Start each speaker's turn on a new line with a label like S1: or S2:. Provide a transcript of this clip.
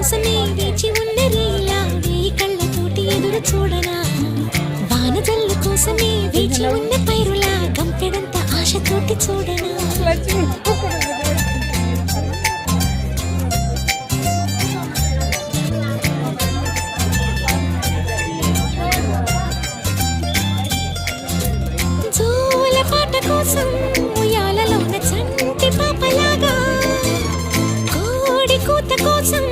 S1: కోసమే వేచి ఉన్న రీలా వేయి కళ్ళతోటి ఎదురు చూడనా వానజల్లు కోసమే వేచి ఉన్న పైరులా గంపెడంత ఆశతోటి చూడనా జోల పాట కోసం ఉయ్యాలలోన చంటి పాపలాగా కోడి కూత కోసం